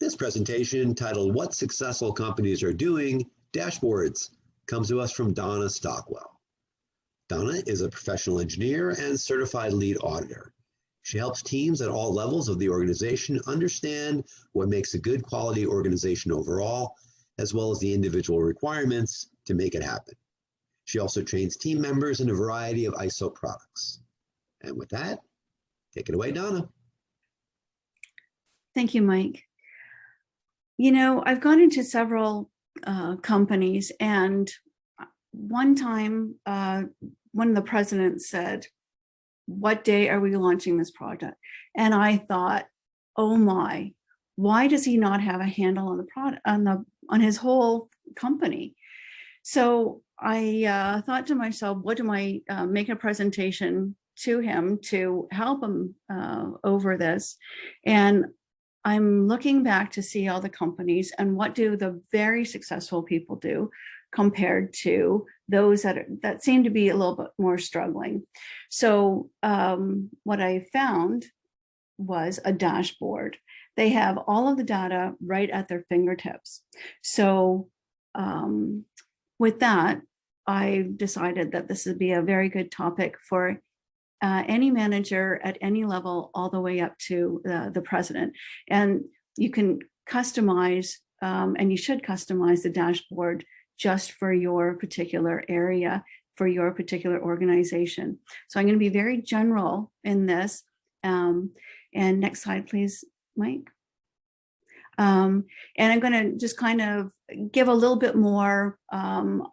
This presentation, titled What Successful Companies Are Doing, Dashboards, comes to us from Donna Stockwell. Donna is a professional engineer and certified lead auditor. She helps teams at all levels of the organization understand what makes a good quality organization overall, as well as the individual requirements to make it happen. She also trains team members in a variety of ISO products. And with that, take it away, Donna. Thank you, Mike. You know, I've gone into several companies, and one time one of the presidents said, "What day are we launching this product?" And I thought, oh my, why does he not have a handle on the product, on his whole company? So I thought to myself, what do I make a presentation to him to help him over this? And I'm looking back to see all the companies and what do the very successful people do compared to those that seem to be a little bit more struggling. So what I found was a dashboard. They have all of the data right at their fingertips. So with that, I decided that this would be a very good topic for any manager at any level, all the way up to the president. And you can customize, and you should customize the dashboard just for your particular area, for your particular organization. So I'm going to be very general in this. And next slide, please, Mike. And I'm going to just kind of give a little bit more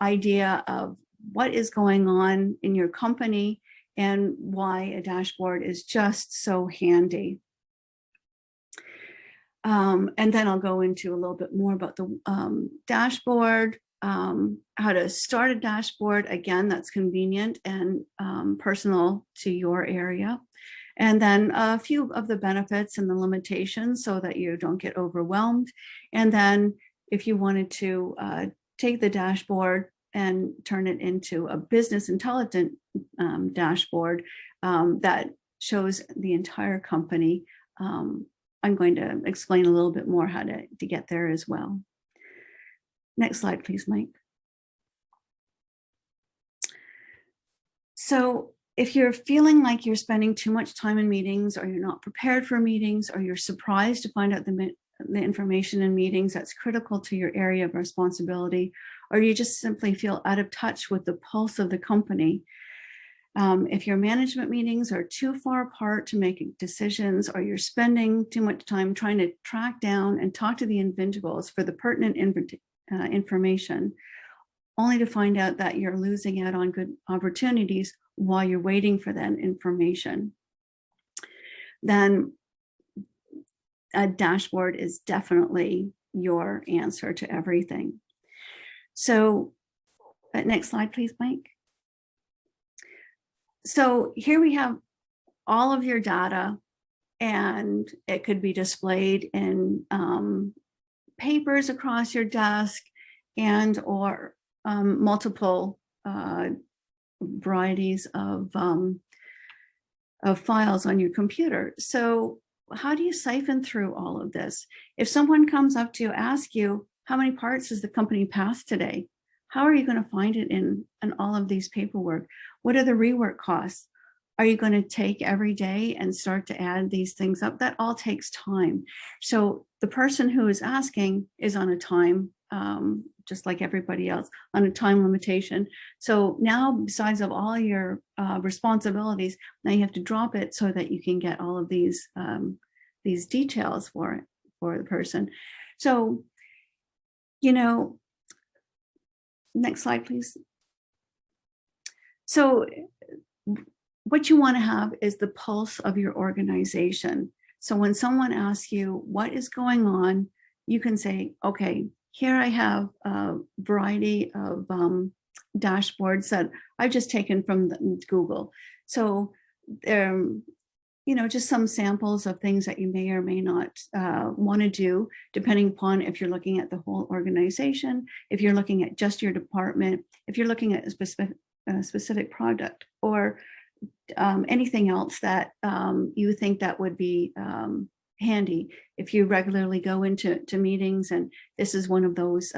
idea of what is going on in your company and why a dashboard is just so handy. And then I'll go into a little bit more about the dashboard, how to start a dashboard. Again, that's convenient and personal to your area. And then a few of the benefits and the limitations so that you don't get overwhelmed. And then if you wanted to take the dashboard and turn it into a business intelligent dashboard that shows the entire company, I'm going to explain a little bit more how to get there as well. Next slide, please, Mike. So if you're feeling like you're spending too much time in meetings, or you're not prepared for meetings, or you're surprised to find out the information in meetings that's critical to your area of responsibility, or you just simply feel out of touch with the pulse of the company, if your management meetings are too far apart to make decisions, or you're spending too much time trying to track down and talk to the individuals for the pertinent information, only to find out that you're losing out on good opportunities while you're waiting for that information, then a dashboard is definitely your answer to everything. So next slide, please, Mike. So here we have all of your data, and it could be displayed in papers across your desk and or multiple varieties of files on your computer. So how do you siphon through all of this? If someone comes up to you, ask you, how many parts does the company pass today? How are you going to find it in all of these paperwork? What are the rework costs? Are you going to take every day and start to add these things up? That all takes time. So the person who is asking is on a time, just like everybody else, on a time limitation. So now, besides of all your responsibilities, now you have to drop it so that you can get all of these details for the person. So, you know, next slide, please. So what you want to have is the pulse of your organization. So when someone asks you what is going on, you can say, okay, here I have a variety of dashboards that I've just taken from Google. So you know, just some samples of things that you may or may not want to do, depending upon if you're looking at the whole organization, if you're looking at just your department, if you're looking at a specific product, or anything else that you think that would be handy if you regularly go into meetings, and this is one of those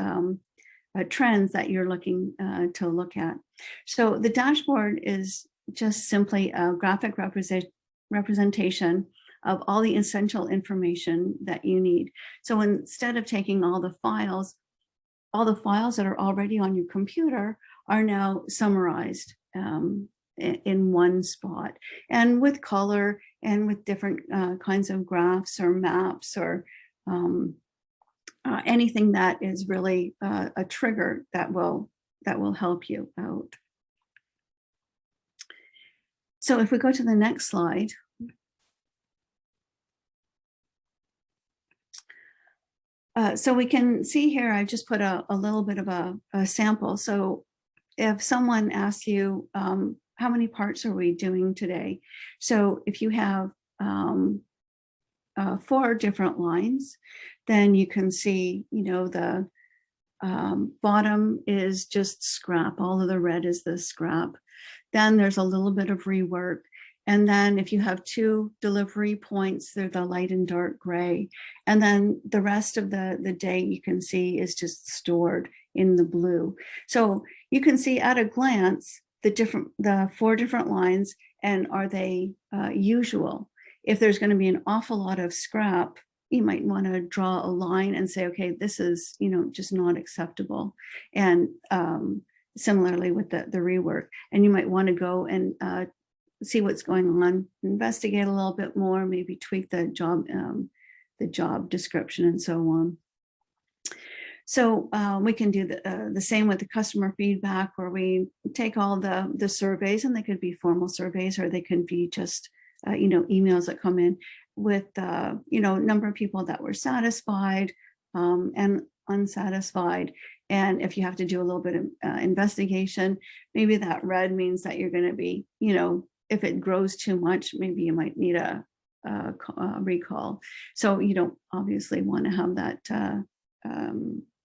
trends that you're looking to look at. So the dashboard is just simply a graphic representation of all the essential information that you need. So instead of taking all the files that are already on your computer are now summarized in one spot, and with color and with different kinds of graphs or maps or anything that is really a trigger that will help you out. So if we go to the next slide. So we can see here, I just put a little bit of a sample. So if someone asks you, how many parts are we doing today? So if you have 4 different lines, then you can see, the bottom is just scrap. All of the red is the scrap. Then there's a little bit of rework. And then if you have 2 delivery points, they're the light and dark gray. And then the rest of the day you can see is just stored in the blue. So you can see at a glance the 4 different lines, and are they usual? If there's going to be an awful lot of scrap, you might want to draw a line and say, okay, this is, just not acceptable. And similarly with the rework, and you might want to go and see what's going on, investigate a little bit more, maybe tweak the job description and so on. So we can do the same with the customer feedback, where we take all the surveys, and they could be formal surveys, or they can be just emails that come in with number of people that were satisfied and unsatisfied. And if you have to do a little bit of investigation, maybe that red means that you're going to be, if it grows too much, maybe you might need a recall. So you don't obviously want to have that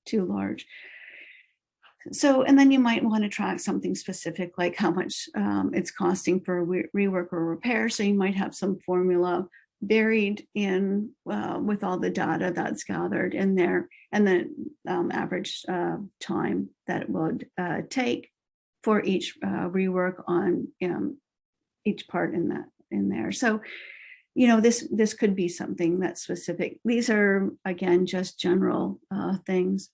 too large. So, and then you might want to track something specific, like how much it's costing for rework or repair. So you might have some formula buried in with all the data that's gathered in there, and the average time that it would take for each rework on each part in there. So, this could be something that's specific. These are, again, just general things.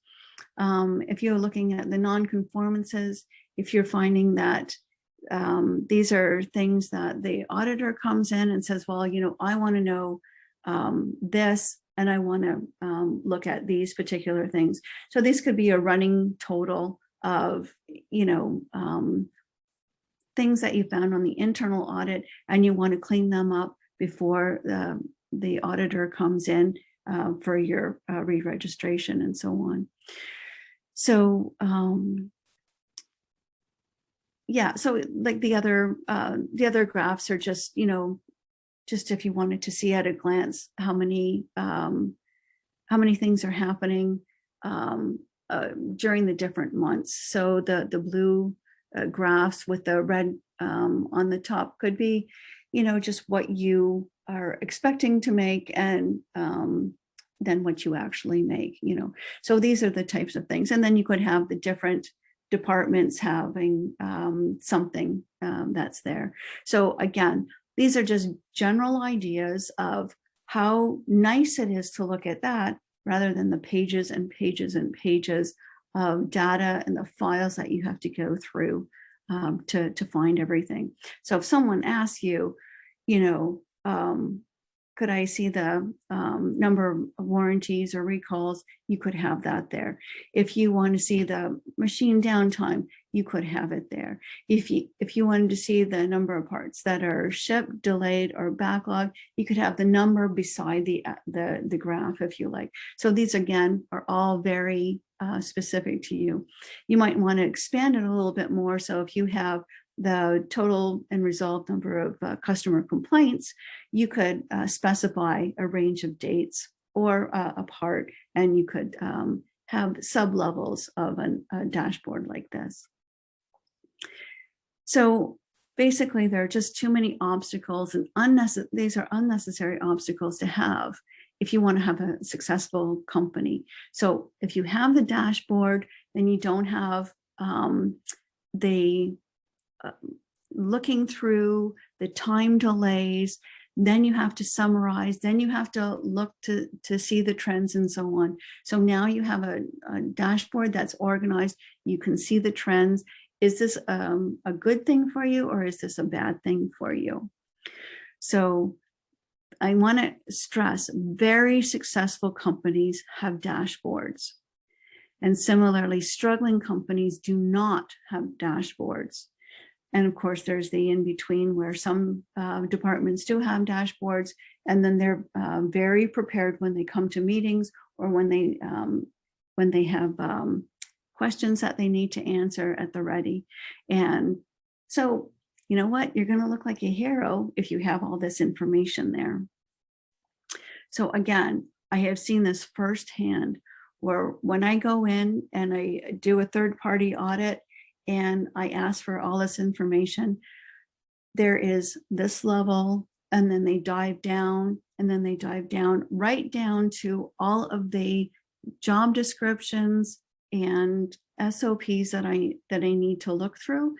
If you're looking at the non-conformances, if you're finding that these are things that the auditor comes in and says, well, I want to know this, and I want to look at these particular things. So this could be a running total of, things that you found on the internal audit, and you want to clean them up before the auditor comes in for your re-registration and so on. So yeah, so like the other graphs are just, just if you wanted to see at a glance how many things are happening during the different months. So the blue graphs with the red on the top could be, just what you are expecting to make, and then what you actually make, So these are the types of things. And then you could have the different departments having something that's there. So again, these are just general ideas of how nice it is to look at that, rather than the pages and pages and pages of data and the files that you have to go through to find everything. So if someone asks you, could I see the number of warranties or recalls, you could have that there. If you want to see the machine downtime, you could have it there. If you wanted to see the number of parts that are shipped, delayed, or backlogged, you could have the number beside the graph, if you like. So these, again, are all very specific to you. You might want to expand it a little bit more. So if you have the total and resolved number of customer complaints, you could specify a range of dates or a part, and you could have sub-levels of a dashboard like this. So basically, there are just too many obstacles, and these are unnecessary obstacles to have if you want to have a successful company. So if you have the dashboard, then you don't have the looking through the time delays, then you have to summarize, then you have to look to see the trends and so on. So now you have a dashboard that's organized. You can see the trends. Is this a good thing for you, or is this a bad thing for you? So I want to stress, very successful companies have dashboards. And similarly, struggling companies do not have dashboards. And of course, there's the in-between where some departments do have dashboards, and then they're very prepared when they come to meetings or when they have questions that they need to answer at the ready. And so, you know what? You're going to look like a hero if you have all this information there. So again, I have seen this firsthand, where when I go in and I do a third-party audit and I ask for all this information, there is this level, and then they dive down, and then they dive down right down to all of the job descriptions and SOPs that I need to look through.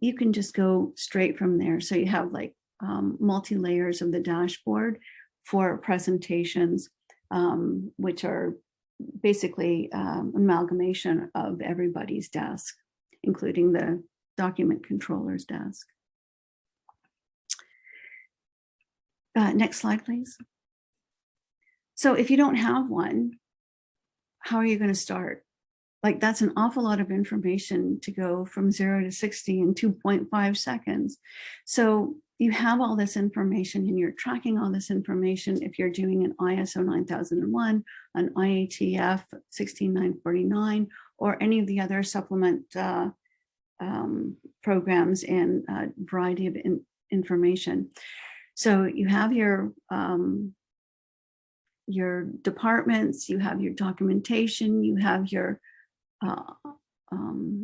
You can just go straight from there. So you have like multi-layers of the dashboard for presentations, which are basically amalgamation of everybody's desk, including the document controller's desk. Next slide, please. So if you don't have one, how are you going to start? Like, that's an awful lot of information to go from 0 to 60 in 2.5 seconds. So you have all this information and you're tracking all this information if you're doing an ISO 9001, an IATF 16949, or any of the other supplement programs and a variety of information. So you have your departments, you have your documentation, you have your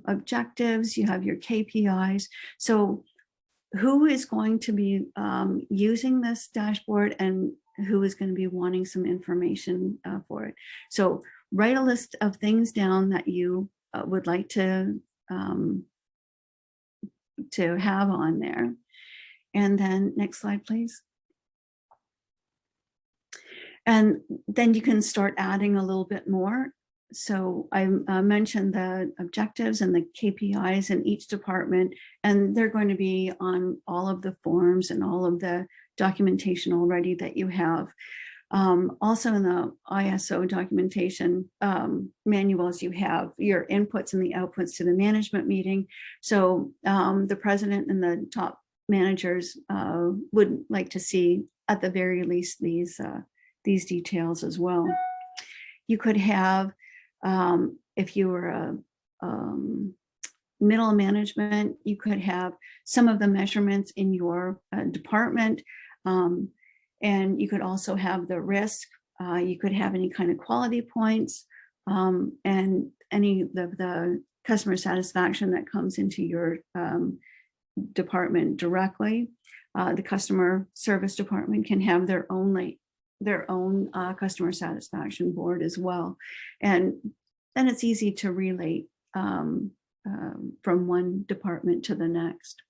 objectives, you have your KPIs. So who is going to be using this dashboard and who is going to be wanting some information for it? So write a list of things down that you would like to have on there. And then next slide, please. And then you can start adding a little bit more. So I mentioned the objectives and the KPIs in each department, and they're going to be on all of the forms and all of the documentation already that you have. Also in the ISO documentation manuals, you have your inputs and the outputs to the management meeting. So the president and the top managers would like to see, at the very least, these details as well. You could have, if you were a middle management, you could have some of the measurements in your department, and you could also have the risk. You could have any kind of quality points, and any of the customer satisfaction that comes into your department directly. The customer service department can have their own customer satisfaction board as well. And then it's easy to relate from one department to the next.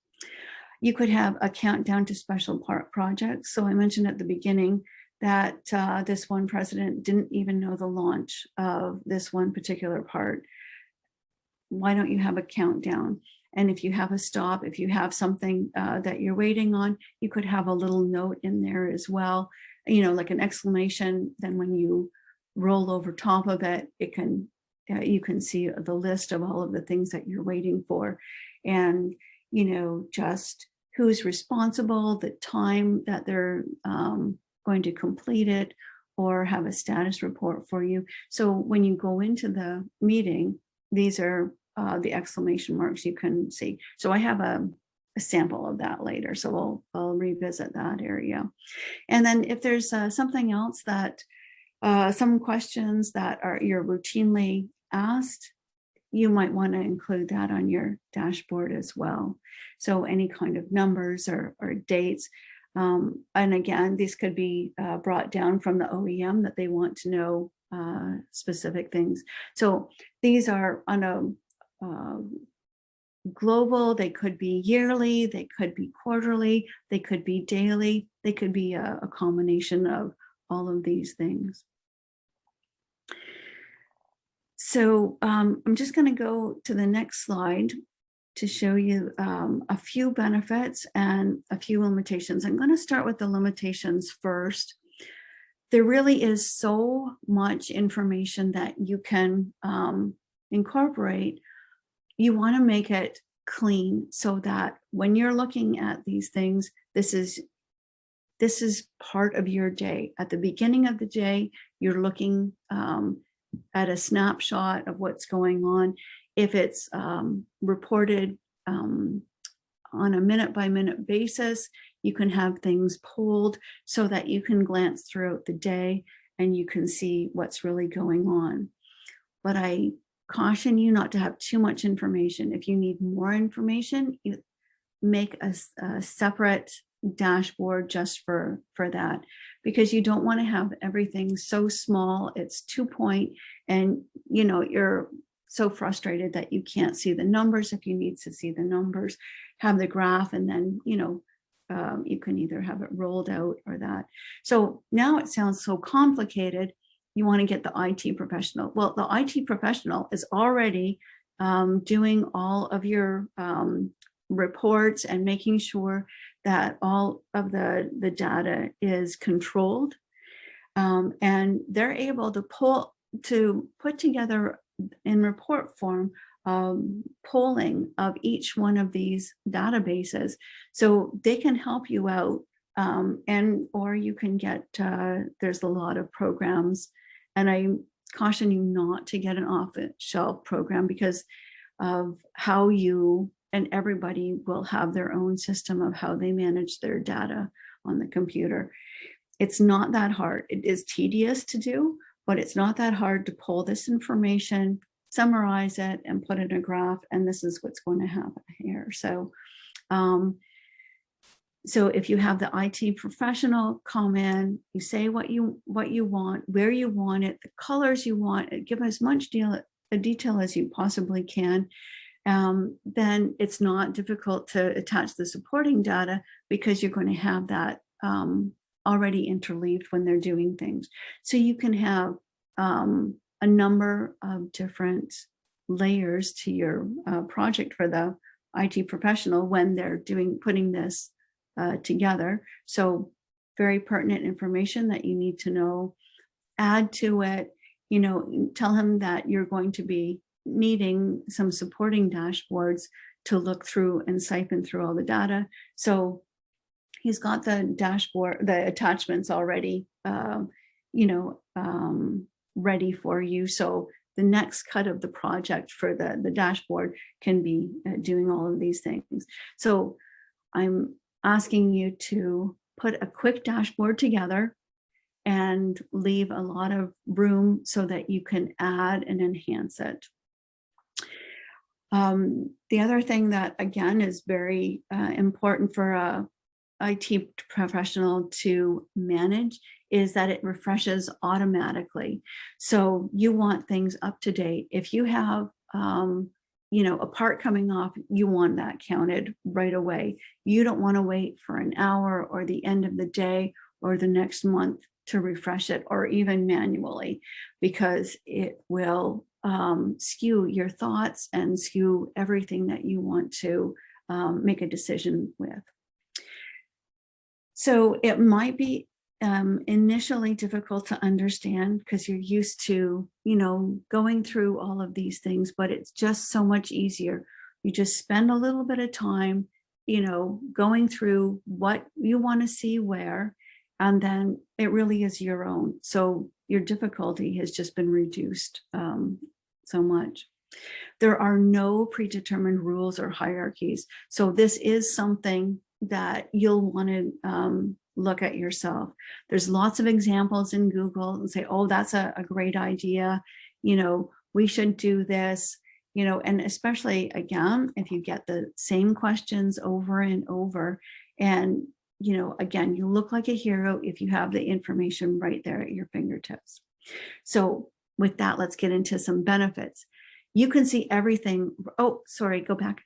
You could have a countdown to special projects. So I mentioned at the beginning that this one president didn't even know the launch of this one particular part. Why don't you have a countdown? And if you have a stop, if you have something that you're waiting on, you could have a little note in there as well, like an exclamation. Then when you roll over top of it, you can see the list of all of the things that you're waiting for, and just who's responsible, the time that they're going to complete it, or have a status report for you. So when you go into the meeting, these are the exclamation marks you can see. So I have a sample of that later, so I'll revisit that area. And then if there's something else that some questions that you're routinely asked, you might want to include that on your dashboard as well. So any kind of numbers or dates. And again, these could be brought down from the OEM that they want to know specific things. So these are on a global, they could be yearly, they could be quarterly, they could be daily, they could be a combination of all of these things. So I'm just going to go to the next slide to show you a few benefits and a few limitations. I'm going to start with the limitations first. There really is so much information that you can incorporate. You want to make it clean so that when you're looking at these things, this is part of your day. At the beginning of the day, you're looking at a snapshot of what's going on. If it's reported on a minute-by-minute basis, you can have things pulled so that you can glance throughout the day and you can see what's really going on. But I caution you not to have too much information. If you need more information, you make a separate dashboard just for that, because you don't want to have everything so small, it's 2-point, and you're so frustrated that you can't see the numbers. If you need to see the numbers, have the graph, and then you can either have it rolled out or that. So now it sounds so complicated. You want to get the IT professional. Well, the IT professional is already doing all of your reports and making sure that all of the data is controlled, and they're able to put together in report form polling of each one of these databases, so they can help you out, or you can get there's a lot of programs, and I caution you not to get an off-the-shelf program because of how you and everybody will have their own system of how they manage their data on the computer. It's not that hard. It is tedious to do, but it's not that hard to pull this information, summarize it, and put it in a graph, and this is what's going to happen here. So, so if you have the IT professional come in, you say what you want, where you want it, the colors you want, give as much detail as you possibly can, then it's not difficult to attach the supporting data because you're going to have that already interleaved when they're doing things. So you can have a number of different layers to your project for the IT professional when they're putting this together. So very pertinent information that you need to know. Add to it, tell him that you're going to be needing some supporting dashboards to look through and siphon through all the data. So he's got the dashboard, the attachments already, ready for you. So the next cut of the project for the dashboard can be doing all of these things. So I'm asking you to put a quick dashboard together and leave a lot of room so that you can add and enhance it. The other thing that, again, is very important for a IT professional to manage is that it refreshes automatically. So you want things up to date. If you have, a part coming off, you want that counted right away. You don't want to wait for an hour or the end of the day or the next month to refresh it, or even manually, because it will skew your thoughts and skew everything that you want to make a decision with. So it might be initially difficult to understand because you're used to, going through all of these things, but it's just so much easier. You just spend a little bit of time, going through what you want to see where, and then it really is your own. So your difficulty has just been reduced so much. There are no predetermined rules or hierarchies. So this is something that you'll want to look at yourself. There's lots of examples in Google and say, oh, that's a great idea. We should do this, and especially, again, if you get the same questions over and over and again, you look like a hero if you have the information right there at your fingertips. So with that, let's get into some benefits. You can see everything. Oh, sorry, go back,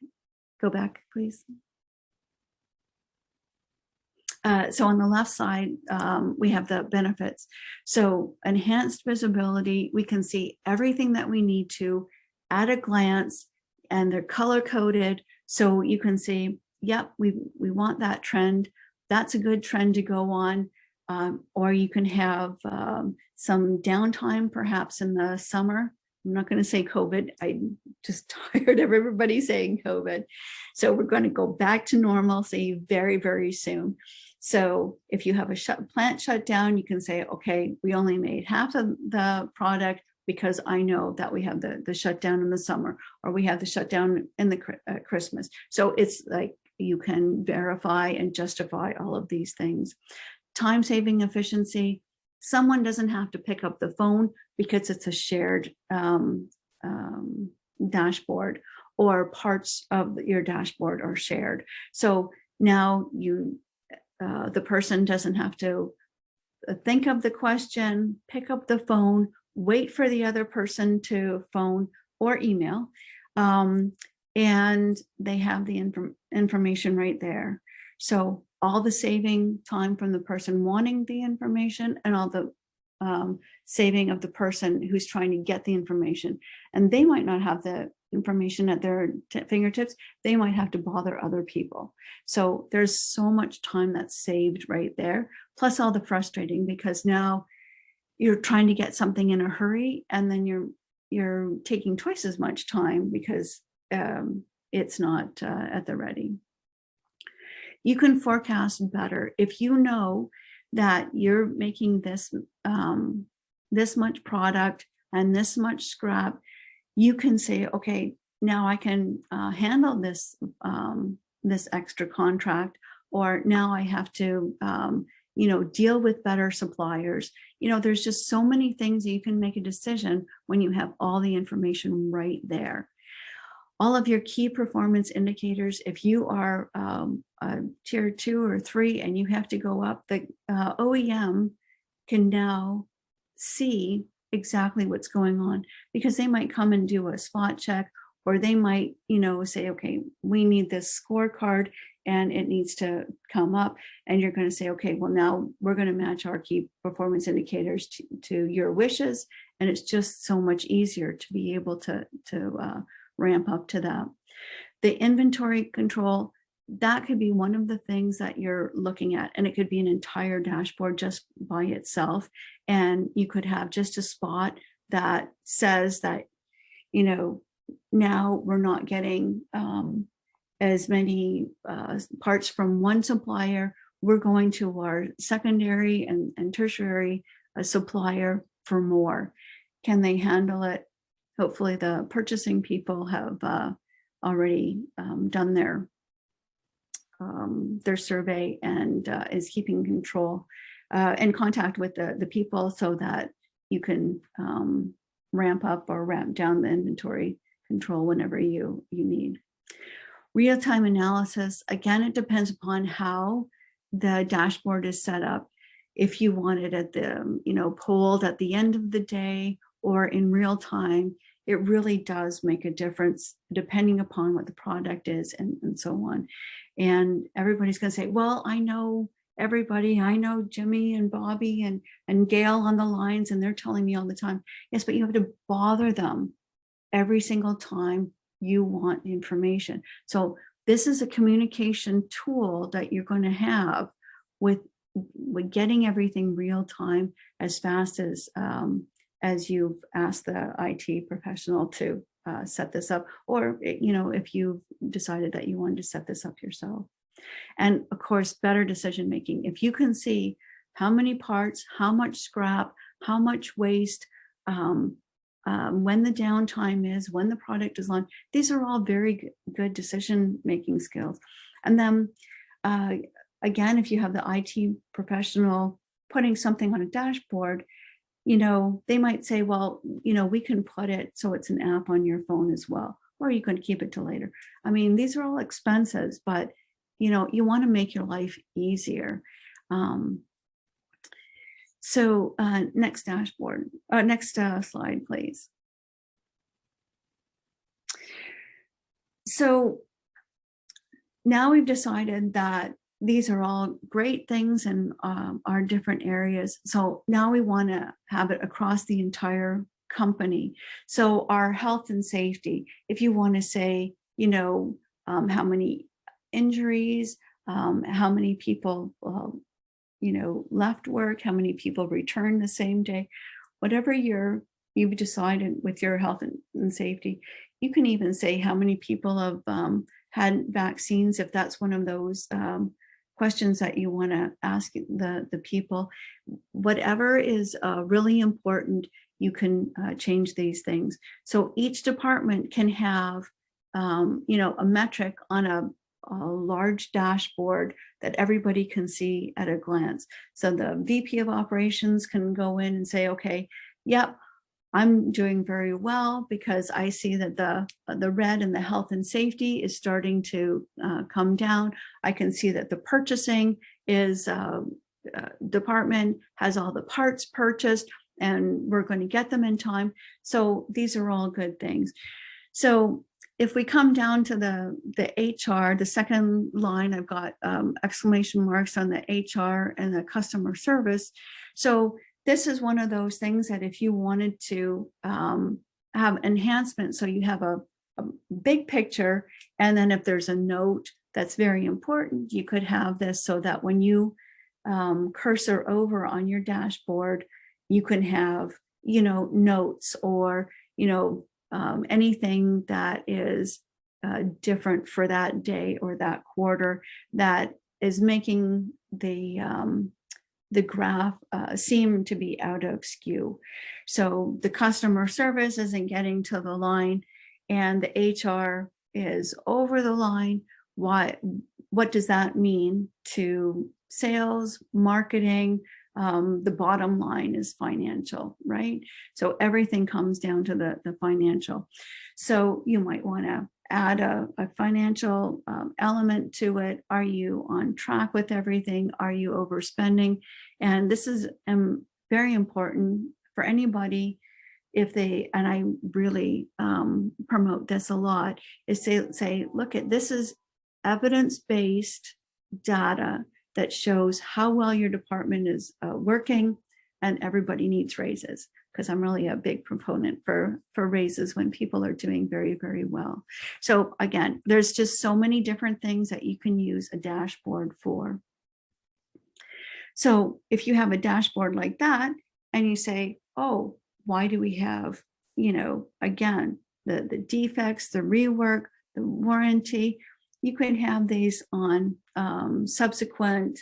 please. So on the left side, we have the benefits. So enhanced visibility, we can see everything that we need to at a glance, and they're color coded. So you can see, yep, we want that trend. That's a good trend to go on. Or you can have some downtime, perhaps in the summer. I'm not going to say COVID. I'm just tired of everybody saying COVID. So we're going to go back to normalcy very, very soon. So if you have a plant shutdown, you can say, okay, we only made half of the product because I know that we have the shutdown in the summer, or we have the shutdown in the Christmas. So it's like you can verify and justify all of these things. Time-saving efficiency. Someone doesn't have to pick up the phone because it's a shared dashboard, or parts of your dashboard are shared. So now the person doesn't have to think of the question, pick up the phone, wait for the other person to phone or email, and they have the information right there. So all the saving time from the person wanting the information, and all the saving of the person who's trying to get the information. And they might not have the information at their fingertips. They might have to bother other people. So there's so much time that's saved right there. Plus all the frustrating, because now you're trying to get something in a hurry, and then you're taking twice as much time because it's not at the ready. You can forecast better. If you know that you're making this much product and this much scrap, you can say, okay, now I can handle this this extra contract, or now I have to deal with better suppliers. There's just so many things that you can make a decision when you have all the information right there. All of your key performance indicators, if you are a tier 2 or 3 and you have to go up, the OEM can now see exactly what's going on, because they might come and do a spot check, or they might, say, okay, we need this scorecard and it needs to come up. And you're going to say, okay, well, now we're going to match our key performance indicators to your wishes. And it's just so much easier to be able to ramp up to that. The inventory control, that could be one of the things that you're looking at, and it could be an entire dashboard just by itself. And you could have just a spot that says that, now we're not getting as many parts from one supplier. We're going to our secondary and tertiary supplier for more. Can they handle it? Hopefully the purchasing people have already done their survey and is keeping control in contact with the people, so that you can ramp up or ramp down the inventory control whenever you need. Real-time analysis, again, it depends upon how the dashboard is set up. If you want it at the, polled at the end of the day or in real time, it really does make a difference depending upon what the product is and so on. And everybody's going to say, well, I know everybody. I know Jimmy and Bobby and Gail on the lines, and they're telling me all the time. Yes, but you have to bother them every single time you want information. So this is a communication tool that you're going to have with getting everything real time as fast as you've asked the IT professional to set this up, or if you've decided that you wanted to set this up yourself. And of course, better decision making. If you can see how many parts, how much scrap, how much waste, when the downtime is, when the product is launched, these are all very good decision making skills. And then again, if you have the IT professional putting something on a dashboard, they might say, well, we can put it so it's an app on your phone as well, or you can keep it till later. I mean, these are all expenses, but you know, you want to make your life easier. So next dashboard, next slide, please. So now we've decided that these are all great things in our different areas. So now we want to have it across the entire company. So our health and safety, if you want to say, you know, how many injuries, how many people, you know, left work, how many people returned the same day, whatever you've decided with your health and safety. You can even say how many people have had vaccines, if that's one of those questions that you want to ask the people. Whatever is really important, you can change these things. So each department can have, you know, a metric on a large dashboard that everybody can see at a glance. So the VP of operations can go in and say, okay, yep, I'm doing very well because I see that the red in the health and safety is starting to come down. I can see that the purchasing is department has all the parts purchased and we're going to get them in time. So these are all good things. So if we come down to the HR, the second line, I've got exclamation marks on the HR and the customer service. So this is one of those things that if you wanted to have enhancement, so you have a big picture, and then if there's a note that's very important, you could have this so that when you cursor over on your dashboard, you can have, you know, notes or, you know, anything that is different for that day or that quarter that is making the graph seem to be out of skew. So the customer service isn't getting to the line and the HR is over the line. What does that mean to sales, marketing? The bottom line is financial, right? So everything comes down to the financial. So you might want to add a financial element to it. Are you on track with everything? Are you overspending? And this is very important for anybody if they, and I really promote this a lot, is say, look at this is evidence-based data that shows how well your department is working, and everybody needs raises, because I'm really a big proponent for raises when people are doing very, very well. So again, there's just so many different things that you can use a dashboard for. So if you have a dashboard like that and you say, oh, why do we have, you know, again, the defects, the rework, the warranty, you can have these on subsequent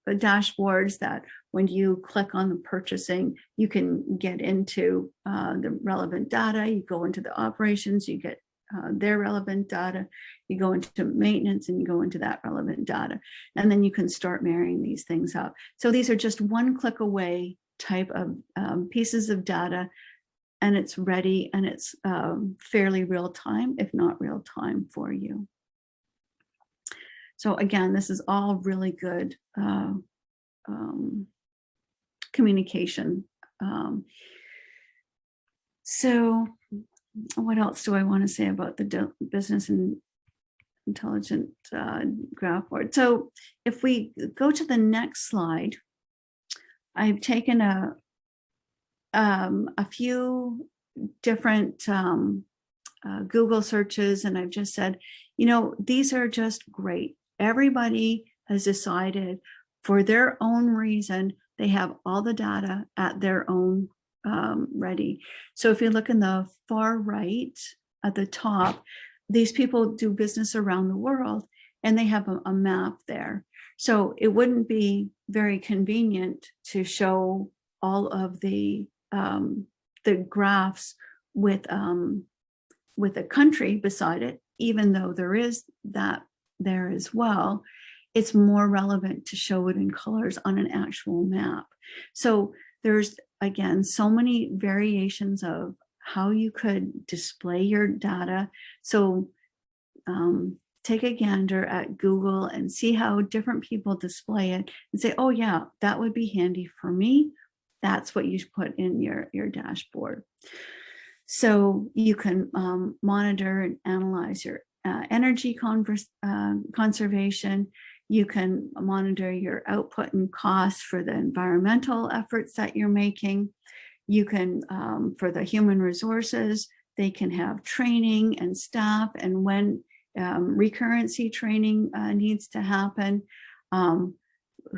dashboards that when you click on the purchasing, you can get into the relevant data. You go into the operations, you get their relevant data, you go into maintenance and you go into that relevant data. And then you can start marrying these things up. So these are just one click away type of pieces of data, and it's ready and it's fairly real time, if not real time for you. So again, this is all really good communication. So what else do I want to say about the business and intelligent graph board? So if we go to the next slide, I've taken a few different Google searches, and I've just said, you know, these are just great. Everybody has decided for their own reason, they have all the data at their own ready. So if you look in the far right at the top, these people do business around the world and they have a map there. So it wouldn't be very convenient to show all of the graphs with a country beside it, even though there is that there as well. It's more relevant to show it in colors on an actual map. So there's, again, so many variations of how you could display your data. So take a gander at Google and see how different people display it and say, oh yeah, that would be handy for me. That's what you should put in your dashboard. So you can monitor and analyze your energy conservation. You can monitor your output and costs for the environmental efforts that you're making. You can, for the human resources, they can have training and staff, and when recurrency training needs to happen,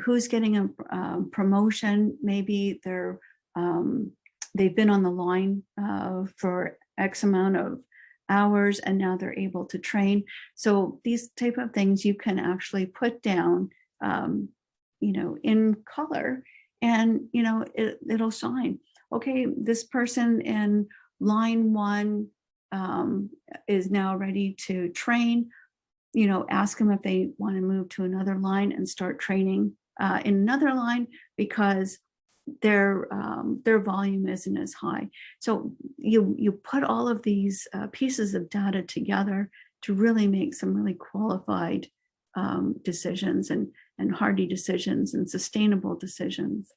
who's getting a promotion. Maybe they've been on the line for X amount of hours and now they're able to train. So these type of things you can actually put down, in color, and it'll shine. Okay, this person in line 1 is now ready to train. Ask them if they want to move to another line and start training in another line, because their volume isn't as high. So you put all of these pieces of data together to really make some really qualified decisions and hardy decisions and sustainable decisions.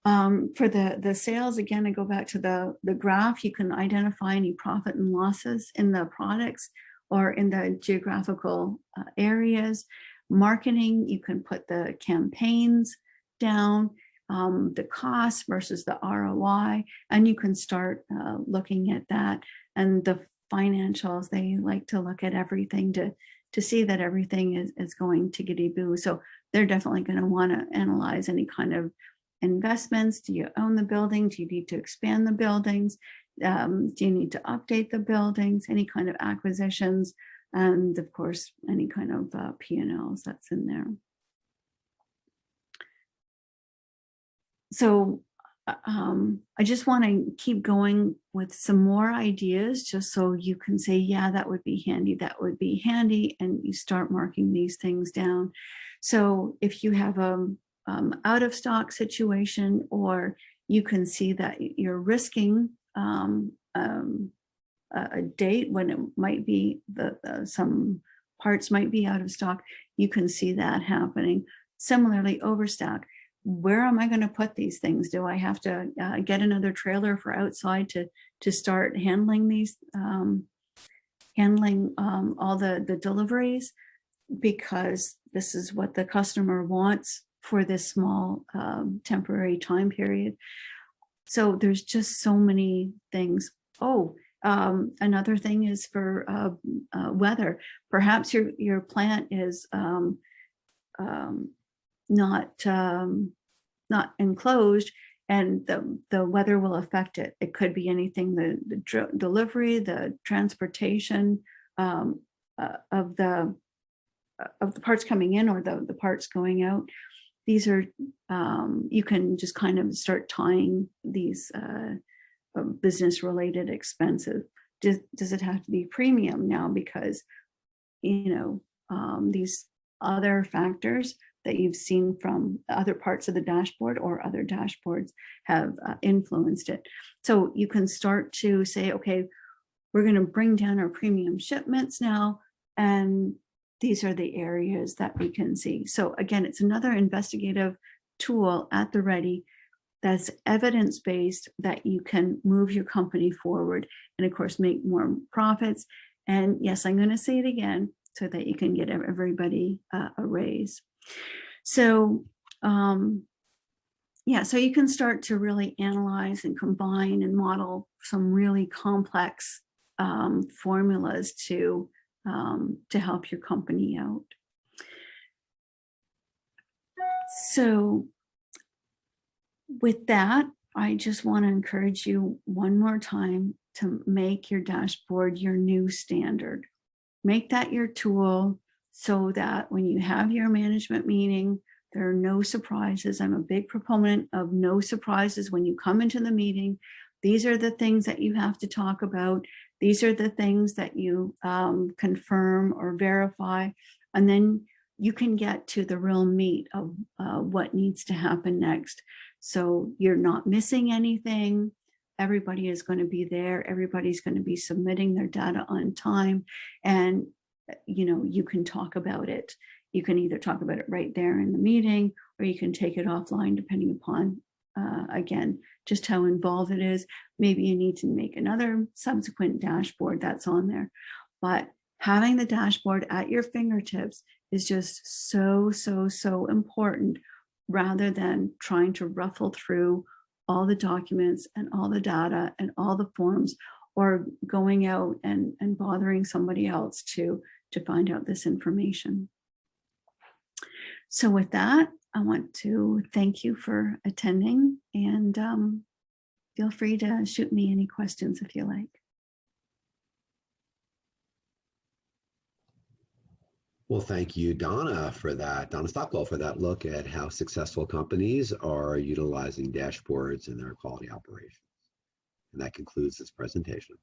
For the sales, again, I go back to the graph. You can identify any profit and losses in the products or in the geographical areas. Marketing, you can put the campaigns down, the cost versus the ROI, and you can start looking at that. And the financials, they like to look at everything to see that everything is going tickety-boo. So they're definitely going to want to analyze any kind of investments. Do you own the building? Do you need to expand the buildings? Do you need to update the buildings? Any kind of acquisitions? And of course, any kind of P&Ls that's in there. So I just want to keep going with some more ideas, just so you can say, yeah, that would be handy, that would be handy, and you start marking these things down. So if you have a out of stock situation, or you can see that you're risking a date when it might be some parts might be out of stock, you can see that happening. Similarly, overstock. Where am I going to put these things? Do I have to get another trailer for outside to start handling these, all the deliveries? Because this is what the customer wants for this small temporary time period. So there's just so many things. Oh, another thing is for weather. Perhaps your plant is not enclosed, and the weather will affect it. It could be anything: the delivery, the transportation of the parts coming in, or the parts going out. These are you can just kind of start tying these business related expenses. Does it have to be premium now? Because these other factors that you've seen from other parts of the dashboard or other dashboards have influenced it. So you can start to say, okay, we're going to bring down our premium shipments now, and these are the areas that we can see. So again, it's another investigative tool at the ready that's evidence-based, that you can move your company forward and of course make more profits. And yes, I'm going to say it again so that you can get everybody a raise. So so you can start to really analyze and combine and model some really complex formulas to help your company out. So with that, I just want to encourage you one more time to make your dashboard your new standard. Make that your tool so that when you have your management meeting, there are no surprises. I'm a big proponent of no surprises when you come into the meeting. These are the things that you have to talk about. These are the things that you confirm or verify. And then you can get to the real meat of what needs to happen next. So you're not missing anything. Everybody is going to be there. Everybody's going to be submitting their data on time. And you can talk about it. You can either talk about it right there in the meeting, or you can take it offline, depending upon, again, just how involved it is. Maybe you need to make another subsequent dashboard that's on there. But having the dashboard at your fingertips is just so, so, so important, rather than trying to ruffle through all the documents and all the data and all the forms, or going out and bothering somebody else to find out this information. So with that, I want to thank you for attending, and feel free to shoot me any questions if you like. Well, thank you, Donna, for that. Donna Stockwell, for that look at how successful companies are utilizing dashboards in their quality operations. And that concludes this presentation.